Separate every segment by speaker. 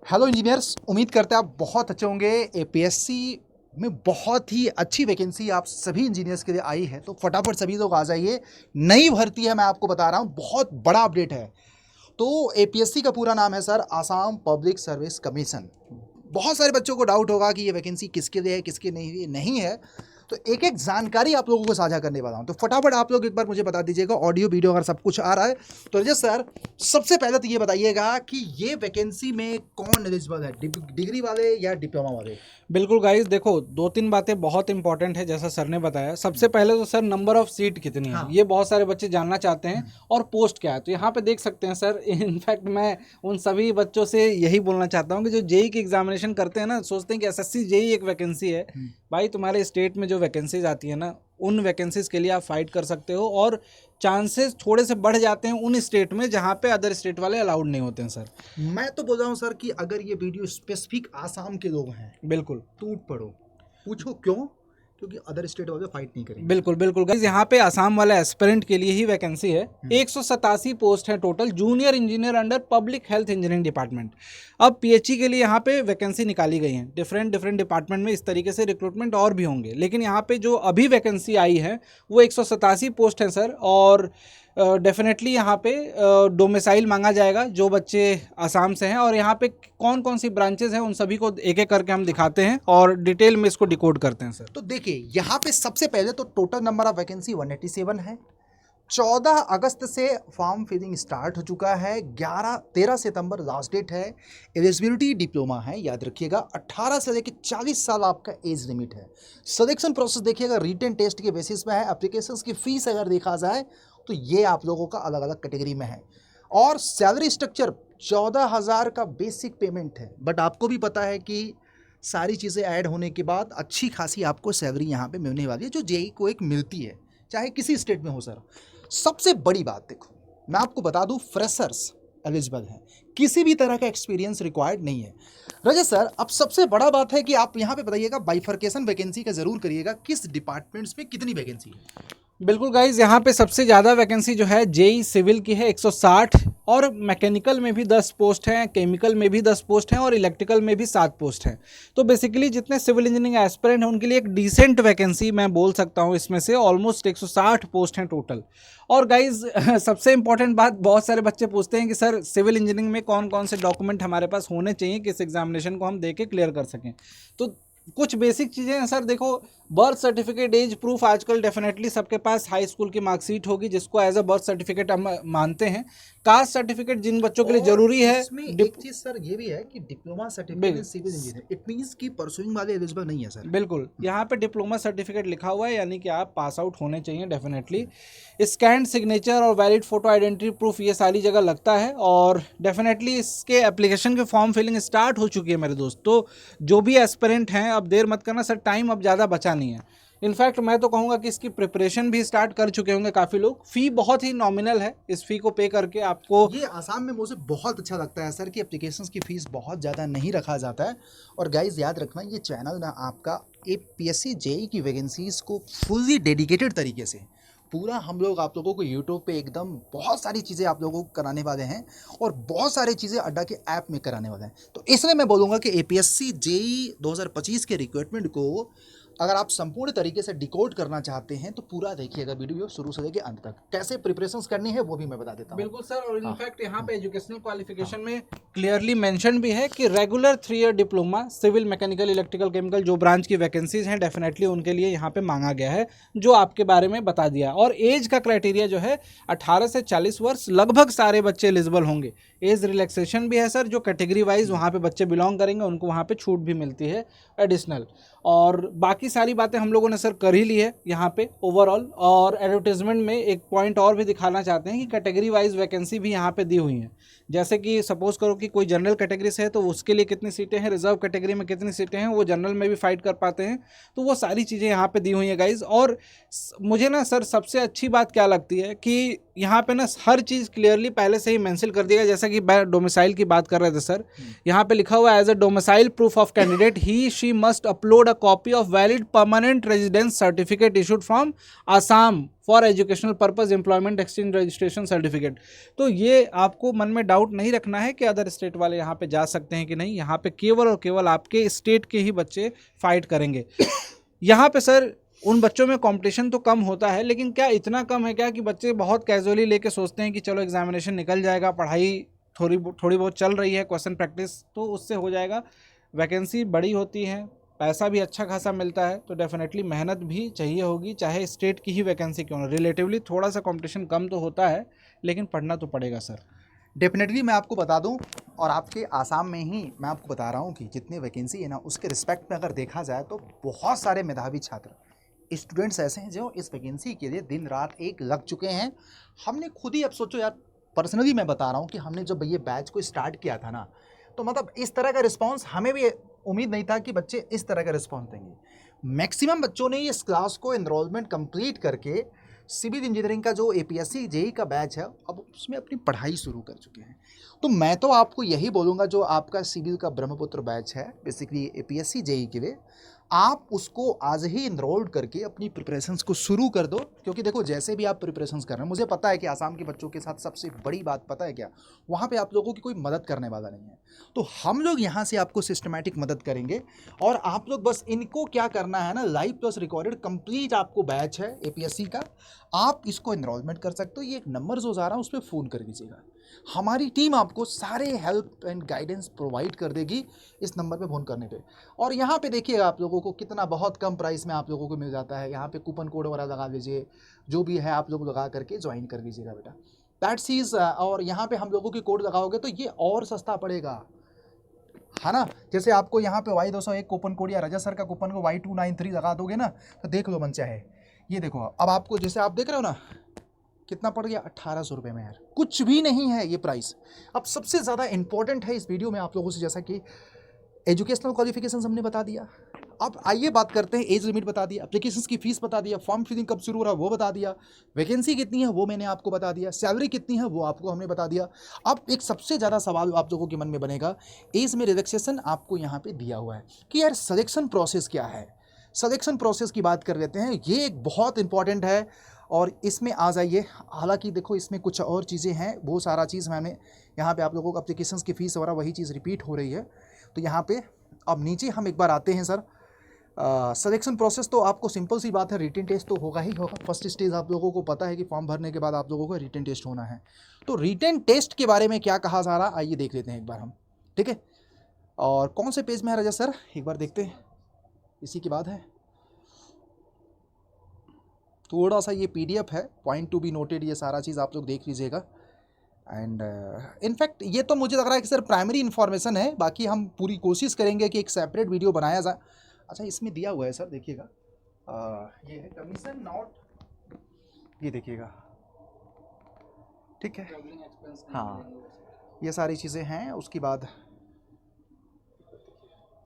Speaker 1: Hello engineers, उम्मीद करते हैं आप बहुत अच्छे होंगे। एपीएससी में बहुत ही अच्छी वैकेंसी आप सभी इंजीनियर्स के लिए आई है, तो फटाफट सभी लोग आ जाइए। नई भर्ती है, मैं आपको बता रहा हूँ, बहुत बड़ा अपडेट है। तो एपीएससी का पूरा नाम है sir Assam public service commission. बहुत सारे बच्चों को डाउट होगा कि ये वैकेंसी किसके लिए है, किसके नहीं है। तो एक एक जानकारी आप लोगों को साझा करने वाला हूँ, तो फटाफट आप लोग एक बार मुझे बता दीजिएगा, ऑडियो वीडियो अगर सब कुछ आ रहा है तो। रजत सर, सबसे पहले तो ये बताइएगा कि ये वैकेंसी में कौन एलिजिबल है, डिग्री वाले या डिप्लोमा वाले?
Speaker 2: बिल्कुल गाइस, देखो दो तीन बातें बहुत इंपॉर्टेंट है जैसा सर ने बताया। सबसे पहले तो सर नंबर ऑफ सीट कितनी है,
Speaker 1: हाँ।
Speaker 2: ये बहुत सारे बच्चे जानना चाहते हैं। और पोस्ट क्या है, तो यहाँ पे देख सकते हैं सर। इनफैक्ट मैं उन सभी बच्चों से यही बोलना चाहता हूँ कि जो जेई की एग्जामिनेशन करते हैं ना, सोचते हैं कि एसएससी जेई एक वैकेंसी है। भाई तुम्हारे स्टेट में जो वैकेंसीज आती है ना, उन वैकेंसीज के लिए आप फाइट कर सकते हो, और चांसेस थोड़े से बढ़ जाते हैं उन स्टेट में जहाँ पे अदर स्टेट वाले अलाउड नहीं होते हैं सर।
Speaker 1: मैं तो बोल रहा हूँ सर कि अगर ये वीडियो स्पेसिफिक आसाम के लोग हैं,
Speaker 2: बिल्कुल
Speaker 1: टूट पड़ो, पूछो क्यों, क्योंकि अदर स्टेट वाले फाइट नहीं करेंगे।
Speaker 2: बिल्कुल बिल्कुल गाइस, यहाँ पे आसाम वाला एस्पिरेंट के लिए ही वैकेंसी है। 187 पोस्ट है total, junior engineer under public health engineering department. अब पीएचई के लिए यहाँ पे वैकेंसी निकाली गई है। डिफरेंट डिफरेंट डिपार्टमेंट में इस तरीके से रिक्रूटमेंट और भी होंगे, लेकिन यहाँ पे जो अभी वैकेंसी आई है वो 187 पोस्ट है सर। और डेफिनेटली यहाँ पे डोमिसाइल मांगा जाएगा जो बच्चे आसाम से हैं। और यहाँ पे कौन कौन सी ब्रांचेस हैं उन सभी को एक एक करके हम दिखाते हैं और डिटेल में इसको डिकोड करते हैं सर।
Speaker 1: तो देखिए, यहाँ पे सबसे पहले तो टोटल नंबर ऑफ वैकेंसी 187 है। 14 अगस्त से फॉर्म फिलिंग स्टार्ट हो चुका है। 13 सितंबर लास्ट डेट है। एलिजिबिलिटी डिप्लोमा है, याद रखिएगा। 18 से लेकर 40 साल आपका एज लिमिट है। सिलेक्शन प्रोसेस देखिएगा, रिटन टेस्ट के बेसिस पे है। एप्लीकेशंस की फीस अगर देखा जाए तो ये आप लोगों का अलग अलग कैटेगरी में है। और सैलरी स्ट्रक्चर 14,000 का बेसिक पेमेंट है, बट आपको भी पता है कि सारी चीज़ें ऐड होने के बाद अच्छी खासी आपको सैलरी यहाँ पे मिलने वाली है, जो जेई को एक मिलती है, चाहे किसी स्टेट में हो सर। सबसे बड़ी बात देखो, मैं आपको बता दूं, फ्रेशर्स एलिजिबल हैं, किसी भी तरह का एक्सपीरियंस रिक्वायर्ड नहीं है। रजत सर, अब सबसे बड़ा बात है कि आप यहाँ पे बताइएगा, बाइफर्केशन वैकेंसी का जरूर करिएगा, किस डिपार्टमेंट्स में कितनी वैकेंसी है?
Speaker 2: बिल्कुल गाइज, यहाँ पे सबसे ज़्यादा वैकेंसी जो है जेई सिविल की है 160, और मैकेनिकल में भी 10 पोस्ट हैं, केमिकल में भी 10 पोस्ट हैं, और इलेक्ट्रिकल में भी 7 पोस्ट हैं। तो बेसिकली जितने सिविल इंजीनियरिंग एस्पिरेंट हैं उनके लिए एक डिसेंट वैकेंसी मैं बोल सकता हूँ। इसमें से ऑलमोस्ट 160 पोस्ट हैं टोटल। और गाइज सबसे इंपॉर्टेंट बात, बहुत सारे बच्चे पूछते हैं कि सर सिविल इंजीनियरिंग में कौन कौन से डॉक्यूमेंट हमारे पास होने चाहिए कि इस एग्जामिनेशन को हम दे के क्लियर कर सकें। तो कुछ बेसिक चीज़ें हैं सर। देखो, बर्थ सर्टिफिकेट, एज प्रूफ, आजकल डेफिनेटली सबके पास हाई स्कूल की मार्कशीट होगी जिसको एज अ बर्थ सर्टिफिकेट हम मानते हैं। कास्ट सर्टिफिकेट जिन बच्चों के लिए जरूरी है।
Speaker 1: इसमें एक चीज सर ये भी है कि diploma certificate in civil engineer, it means कि परसुइंग वाले एलिजिबल नहीं है सर।
Speaker 2: बिल्कुल, यहाँ पे डिप्लोमा सर्टिफिकेट लिखा हुआ है, यानी कि आप पास आउट होने चाहिए डेफिनेटली। स्कैंड सिग्नेचर और वैलिड फोटो आइडेंटिटी प्रूफ ये सारी जगह लगता है। और डेफिनेटली इसके एप्लीकेशन के फॉर्म फिलिंग स्टार्ट हो चुकी है मेरे दोस्त। तो जो भी एस्पिरेंट हैं, अब देर मत करना सर, टाइम अब ज़्यादा बचा नहीं है। इनफैक्ट मैं तो कहूँगा कि इसकी प्रिपरेशन भी स्टार्ट कर चुके होंगे काफ़ी लोग। फ़ी बहुत ही नॉमिनल है, इस फ़ी को पे करके आपको।
Speaker 1: ये आसाम में मुझे बहुत अच्छा लगता है सर कि एप्लीकेशंस की फ़ीस बहुत ज़्यादा नहीं रखा जाता है। और गाइज याद रखना, ये चैनल ना आपका एपीएससी जेई की वैकेंसीज़ को फुल्ली डेडिकेटेड तरीके से पूरा हम लोग आप लोगों को यूट्यूब पे एकदम बहुत सारी चीज़ें आप लोगों को कराने वाले हैं, और बहुत सारी चीज़ें अड्डा के ऐप में कराने वाले हैं। तो इसलिए मैं बोलूँगा कि एपीएससी जेई 2025 के रिक्रूटमेंट को अगर आप संपूर्ण तरीके से डिकोड करना चाहते हैं तो पूरा देखिएगा वीडियो शुरू से लेकर अंत तक। कैसे प्रिपरेशंस करनी है वो भी मैं बता देता हूँ।
Speaker 2: बिल्कुल सर। और इनफैक्ट यहाँ पे एजुकेशनल क्वालिफिकेशन में क्लियरली मेंशन भी है कि regular 3 year diploma civil, mechanical, electrical, chemical जो ब्रांच की वैकेंसीज हैं डेफिनेटली उनके लिए यहाँ पे मांगा गया है, जो आपके बारे में बता दिया। और एज का क्राइटेरिया जो है 18 से 40 वर्ष, लगभग सारे बच्चे एलिजिबल होंगे। एज रिलैक्सेशन भी है सर, जो कैटेगरी वाइज वहाँ पे बच्चे बिलोंग करेंगे उनको वहाँ पे छूट भी मिलती है एडिशनल। और बाकी सारी बातें हम लोगों ने सर कर ही ली है यहाँ पे ओवरऑल। और एडवर्टीजमेंट में एक पॉइंट और भी दिखाना चाहते हैं कि कैटेगरी वाइज वैकेंसी भी यहाँ पे दी हुई हैं। जैसे कि सपोज करो कि कोई जनरल कैटेगरी से है तो उसके लिए कितनी सीटें हैं, रिजर्व कैटेगरी में कितनी सीटें हैं, वो जनरल में भी फाइट कर पाते हैं। तो वो सारी चीज़ें यहाँ पे दी हुई हैं गाइज। और मुझे ना सर सबसे अच्छी बात क्या लगती है कि यहाँ पे ना हर चीज़ क्लियरली पहले से ही मेंशन कर दिया, जैसा कि डोमिसाइल की बात कर रहे थे सर, यहाँ पे लिखा हुआ है as a domicile proof of candidate he she must upload a copy of valid permanent residence certificate issued from Assam for educational purpose employment exchange registration certificate. तो ये आपको मन में डाउट नहीं रखना है कि अदर स्टेट वाले यहाँ पे जा सकते हैं कि नहीं, यहाँ पे केवल और केवल आपके स्टेट के ही बच्चे फाइट करेंगे। यहाँ पे सर उन बच्चों में कंपटीशन तो कम होता है, लेकिन क्या इतना कम है क्या कि बच्चे बहुत कैजुअली लेके सोचते हैं कि चलो एग्जामिनेशन निकल जाएगा, पढ़ाई थोड़ी बहुत चल रही है, क्वेश्चन प्रैक्टिस तो उससे हो जाएगा। वैकेंसी बड़ी होती है, पैसा भी अच्छा खासा मिलता है, तो डेफिनेटली मेहनत भी चाहिए होगी, चाहे स्टेट की ही वैकेंसी क्यों ना। रिलेटिवली थोड़ा सा कंपटीशन कम तो होता है, लेकिन पढ़ना तो पड़ेगा सर।
Speaker 1: डेफिनेटली मैं आपको बता दूं, और आपके आसाम में ही मैं आपको बता रहा हूं कि जितनी वैकेंसी है ना, उसके रिस्पेक्ट में अगर देखा जाए तो बहुत सारे मेधावी छात्र स्टूडेंट्स ऐसे हैं जो इस वैकेंसी के लिए दिन रात एक लग चुके हैं। हमने खुद ही, अब सोचो यार, पर्सनली मैं बता रहा हूँ कि हमने जब ये बैच को स्टार्ट किया था ना, तो मतलब इस तरह का रिस्पांस हमें भी उम्मीद नहीं था कि बच्चे इस तरह का रिस्पांस देंगे। मैक्सिमम बच्चों ने इस क्लास को एनरोलमेंट कंप्लीट करके सिविल इंजीनियरिंग का जो APSC JEE का बैच है, अब उसमें अपनी पढ़ाई शुरू कर चुके हैं। तो मैं तो आपको यही बोलूँगा, जो आपका सिविल का ब्रह्मपुत्र बैच है बेसिकली APSC JEE के लिए, आप उसको आज ही इनरोल्ड करके अपनी प्रिपरेशंस को शुरू कर दो। क्योंकि देखो, जैसे भी आप प्रिपरेशंस कर रहे हैं, मुझे पता है कि आसाम के बच्चों के साथ सबसे बड़ी बात पता है क्या, वहाँ पे आप लोगों की कोई मदद करने वाला नहीं है। तो हम लोग यहाँ से आपको सिस्टमैटिक मदद करेंगे, और आप लोग बस इनको क्या करना है ना, लाइव प्लस रिकॉर्डेड कंप्लीट आपको बैच है APSC का, आप इसको इनरोलमेंट कर सकते हो। ये एक नंबर जो जा रहा है उस पर फ़ोन कर दीजिएगा, हमारी टीम आपको सारे हेल्प एंड गाइडेंस प्रोवाइड कर देगी इस नंबर पे फ़ोन करने पे। और यहाँ पे देखिएगा आप लोगों को कितना बहुत कम प्राइस में आप लोगों को मिल जाता है। यहाँ पे कूपन कोड वगैरह लगा लीजिए, जो भी है आप लोग लगा करके ज्वाइन कर लीजिएगा बेटा, दैट्स इज। और यहाँ पे हम लोगों की कोड लगाओगे तो ये और सस्ता पड़ेगा, है ना। जैसे आपको यहाँ पे Y201 कूपन कोड या रजत सर का कूपन को Y293 लगा दोगे ना, तो देख लो मन चाहे, ये देखो अब आपको जैसे आप देख रहे हो ना, कितना पड़ गया 1800 रुपये में यार, कुछ भी नहीं है ये प्राइस। अब सबसे ज़्यादा इंपॉर्टेंट है इस वीडियो में आप लोगों से, जैसा कि एजुकेशनल क्वालिफिकेशन हमने बता दिया, अब आइए बात करते हैं, एज लिमिट बता दिया, एप्लीकेशंस की फीस बता दिया, फॉर्म फिलिंग कब शुरू हो रहा है वो बता दिया, वैकेंसी कितनी है वो मैंने आपको बता दिया, सैलरी कितनी है वो आपको हमने बता दिया। अब एक सबसे ज़्यादा सवाल आप लोगों के मन में बनेगा, एज में रिलैक्सेशन आपको यहाँ पे दिया हुआ है कि यार सिलेक्शन प्रोसेस क्या है। सिलेक्शन प्रोसेस की बात कर लेते हैं, ये एक बहुत इंपॉर्टेंट है और इसमें आ जाइए। हालांकि देखो इसमें कुछ और चीज़ें हैं, वो सारा चीज़ मैंने यहाँ पे आप लोगों को एप्लीकेशंस की फ़ीस वगैरह वही चीज़ रिपीट हो रही है। तो यहाँ पे अब नीचे हम एक बार आते हैं सर। सिलेक्शन प्रोसेस तो आपको सिंपल सी बात है, रिटन टेस्ट तो होगा ही होगा। फर्स्ट स्टेज आप लोगों को पता है कि फॉर्म भरने के बाद आप लोगों को रिटन टेस्ट होना है। तो रिटन टेस्ट के बारे में क्या कहा जा रहा, आइए देख लेते हैं एक बार हम, ठीक है। और कौन से पेज में है रजत सर, एक बार देखते हैं, इसी के बाद है, थोड़ा सा ये PDF है, पॉइंट टू बी नोटेड, ये सारा चीज़ आप लोग देख लीजिएगा। एंड इनफैक्ट ये तो मुझे लग रहा है कि सर प्राइमरी इन्फॉर्मेशन है, बाकी हम पूरी कोशिश करेंगे कि एक सेपरेट वीडियो बनाया जाए। अच्छा इसमें दिया हुआ है सर, देखिएगा, ये है कमीशन नॉट, ये देखिएगा, ठीक है, हाँ ये सारी चीज़ें हैं। उसके बाद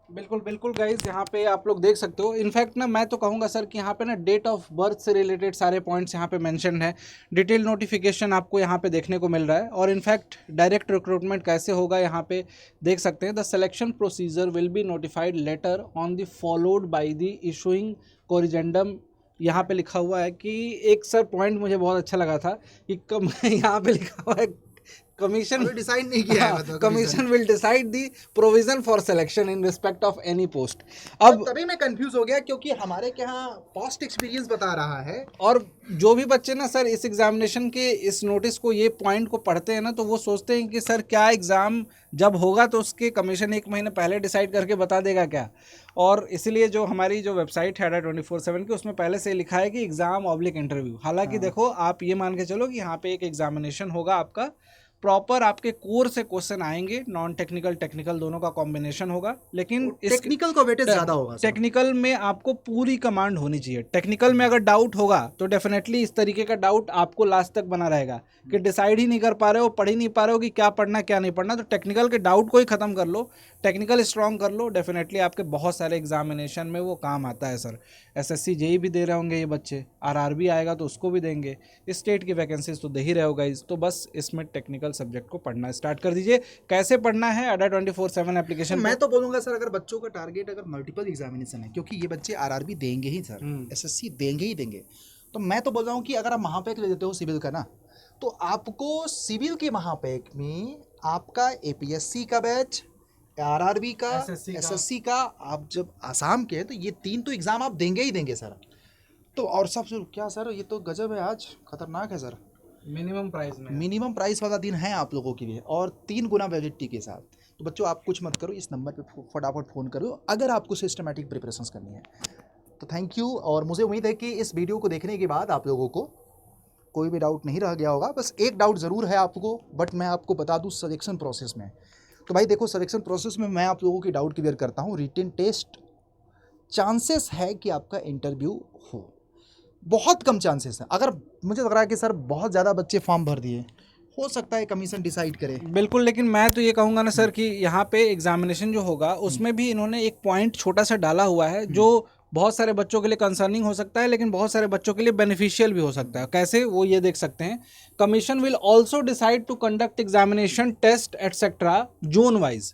Speaker 2: बिल्कुल बिल्कुल गाइज, यहाँ पे आप लोग देख सकते हो। इनफैक्ट ना मैं तो कहूँगा सर कि यहाँ पे ना डेट ऑफ बर्थ से रिलेटेड सारे पॉइंट्स यहाँ पे मेंशन है। डिटेल नोटिफिकेशन आपको यहाँ पे देखने को मिल रहा है। और इनफैक्ट डायरेक्ट रिक्रूटमेंट कैसे होगा यहाँ पे देख सकते हैं। The selection procedure will be notified later on the followed by the issuing corrigendum. यहाँ पे लिखा हुआ है कि एक सर पॉइंट मुझे बहुत अच्छा लगा था कि यहाँ पे लिखा हुआ है कमीशन
Speaker 1: डिसाइड नहीं किया है, मतलब
Speaker 2: commission will decide the provision for selection in respect of any post.
Speaker 1: अब तभी मैं कंफ्यूज हो गया क्योंकि हमारे के यहाँ पास्ट एक्सपीरियंस बता रहा है।
Speaker 2: और जो भी बच्चे ना सर इस एग्जामिनेशन के इस नोटिस को, ये पॉइंट को पढ़ते हैं ना, तो वो सोचते हैं कि सर क्या एग्ज़ाम जब होगा तो उसके कमीशन 1 महीने पहले डिसाइड करके बता देगा क्या। और इसलिए जो हमारी जो वेबसाइट है 24/7 की, उसमें पहले से लिखा है कि एग्ज़ाम ऑब्लिक इंटरव्यू। हालांकि देखो आप ये मान के चलो कि यहाँ पे एक एग्जामिनेशन होगा आपका, प्रॉपर आपके कोर से क्वेश्चन आएंगे, नॉन टेक्निकल टेक्निकल दोनों का कॉम्बिनेशन होगा, लेकिन
Speaker 1: टेक्निकल का वेटेज ज्यादा होगा सर।
Speaker 2: टेक्निकल में आपको पूरी कमांड होनी चाहिए। टेक्निकल में अगर डाउट होगा तो डेफिनेटली इस तरीके का डाउट आपको लास्ट तक बना रहेगा कि डिसाइड ही नहीं कर पा रहे हो, पढ़ ही नहीं पा रहे हो कि क्या पढ़ना क्या नहीं पढ़ना। तो टेक्निकल के डाउट को ही खत्म कर लो, टेक्निकल स्ट्रॉन्ग कर लो, डेफिनेटली आपके बहुत सारे एग्जामिनेशन में वो काम आता है सर। एसएससी जेई भी दे रहे होंगे ये बच्चे, आरआरबी आएगा तो उसको भी देंगे, स्टेट की वैकेंसीज तो दे ही रहे हो गाइस। तो बस इसमें टेक्निकल सब्जेक्ट को पढ़ना स्टार्ट कर दीजिए। कैसे पढ़ना है अड्डा 24/7 एप्लीकेशन
Speaker 1: मैं तो बोलूंगा सर, अगर बच्चों का टारगेट अगर मल्टीपल एग्जामिनेशन है, क्योंकि ये बच्चे आरआरबी देंगे ही सर, एसएससी देंगे ही देंगे, तो मैं तो बोल रहा हूँ कि अगर आप महापैक ले लेते हो सिविल का ना, तो आपको सिविल के महापैक में आपका एपीएससी का बैच, आरआरबी का, एसएससी का, आप जब आसाम के हैं तो ये 3 तो एग्जाम आप देंगे ही देंगे सर। तो और सबसे क्या सर, ये तो गजब है, आज खतरनाक है सर।
Speaker 2: मिनिमम प्राइस में,
Speaker 1: मिनिमम प्राइस वाला दिन है आप लोगों के लिए, और 3 गुना वैलिडिटी के साथ। तो बच्चों आप कुछ मत करो, इस नंबर पे फटाफट फ़ोन करो अगर आपको सिस्टमेटिक प्रिपरेशंस करनी है। तो थैंक यू, और मुझे उम्मीद है कि इस वीडियो को देखने के बाद आप लोगों को कोई भी डाउट नहीं रह गया होगा। बस एक डाउट ज़रूर है आपको, बट मैं आपको बता दूँ सिलेक्शन प्रोसेस में। तो भाई देखो, सिलेक्शन प्रोसेस में मैं आप लोगों की डाउट क्लियर करता हूँ। रिटन टेस्ट चांसेस है कि आपका इंटरव्यू हो, बहुत कम चांसेस है। अगर मुझे लग रहा है कि सर बहुत ज़्यादा बच्चे फॉर्म भर दिए, हो सकता है कमीशन डिसाइड करे।
Speaker 2: बिल्कुल, लेकिन मैं तो ये कहूँगा ना सर कि यहाँ पे एग्जामिनेशन जो होगा उसमें भी इन्होंने एक पॉइंट छोटा सा डाला हुआ है जो बहुत सारे बच्चों के लिए कंसर्निंग हो सकता है, लेकिन बहुत सारे बच्चों के लिए बेनिफिशियल भी हो सकता है। कैसे, वो ये देख सकते हैं, commission will also decide to conduct examination test etcetera zone wise.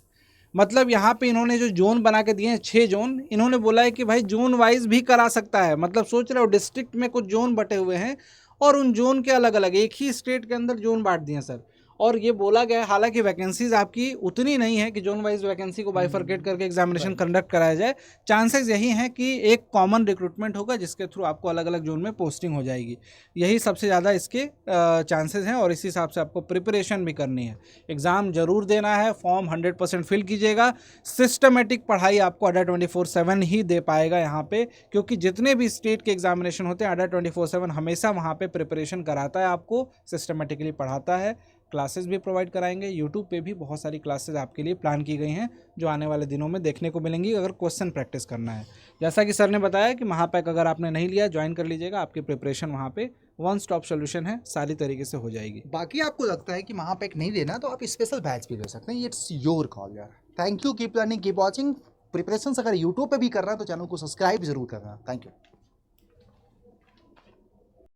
Speaker 2: मतलब यहाँ पे इन्होंने जो जोन बना के दिए हैं 6 जोन, इन्होंने बोला है कि भाई जोन वाइज भी करा सकता है। मतलब सोच रहे हो डिस्ट्रिक्ट में कुछ जोन बटे हुए हैं और उन जोन के अलग अलग एक ही स्टेट के अंदर जोन बांट दिए सर। और ये बोला गया है, हालांकि वैकेंसीज आपकी उतनी नहीं है कि जोन वाइज वैकेंसी को बाइफरकेट करके एग्जामिनेशन कंडक्ट कराया जाए। चांसेस यही हैं कि एक कॉमन रिक्रूटमेंट होगा जिसके थ्रू आपको अलग अलग जोन में पोस्टिंग हो जाएगी। यही सबसे ज़्यादा इसके चांसेस हैं, और इसी हिसाब से आपको प्रिपरेशन भी करनी है। एग्ज़ाम जरूर देना है, फॉर्म 100% फिल कीजिएगा। सिस्टमेटिक पढ़ाई आपको अड्डा 24/7 ही दे पाएगा यहाँ पे, क्योंकि जितने भी स्टेट के एग्जामिनेशन होते हैं अड्डा 24/7 हमेशा वहाँ पे प्रिपरेशन कराता है, आपको सिस्टमेटिकली पढ़ाता है। क्लासेस भी प्रोवाइड कराएंगे, यूट्यूब पे भी बहुत सारी क्लासेस आपके लिए प्लान की गई हैं जो आने वाले दिनों में देखने को मिलेंगी अगर क्वेश्चन प्रैक्टिस करना है। जैसा कि सर ने बताया कि महापैक अगर आपने नहीं लिया ज्वाइन कर लीजिएगा, आपकी प्रिपरेशन वहाँ पे वन स्टॉप सोल्यूशन है, सारी तरीके से हो जाएगी।
Speaker 1: बाकी आपको लगता है कि महापैक नहीं लेना तो आप स्पेशल बैच भी ले सकते हैं, इट्स योर कॉल यार। Thank you, keep learning, keep watching. Preparation अगर यूट्यूब पे भी कर रहा है तो चैनल को सब्सक्राइब जरूर करना। Thank you.